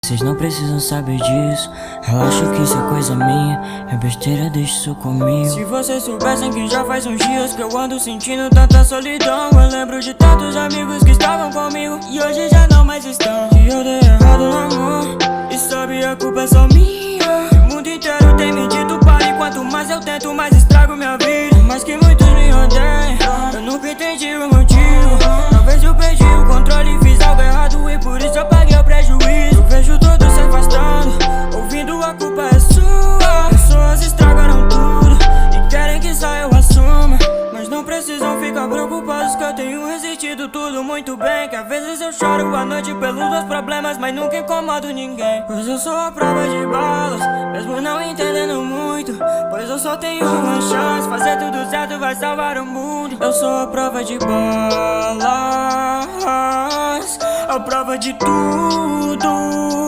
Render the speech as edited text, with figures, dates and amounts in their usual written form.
Vocês não precisam saber disso. Relaxa que isso é coisa minha. É besteira, deixa isso comigo. Se vocês soubessem que já faz uns dias que eu ando sentindo tanta solidão. Eu lembro de tantos amigos que estavam comigo e hoje já não mais estão. Que eu dei errado no amor e sabe, a culpa é só minha. O mundo inteiro tem me dito pare. Quanto mais eu tento, mais estrago minha vida. Mas que muitos me odeiam, eu nunca entendi o motivo. Talvez eu perdi o controle e fiz algo errado e por isso eu paguei o prejuízo. Eu vejo todos se afastando, ouvindo a culpa é sua. Pessoas estragaram tudo e querem que só eu assuma. Mas não precisam ficar preocupados que eu tenho resistido tudo muito bem. Que às vezes eu choro à noite pelos meus problemas, mas nunca incomodo ninguém. Pois eu sou a prova de balas, mesmo não entendendo muito. Pois eu só tenho uma chance, fazer tudo certo vai salvar o mundo. Eu sou a prova de balas, a prova de tudo.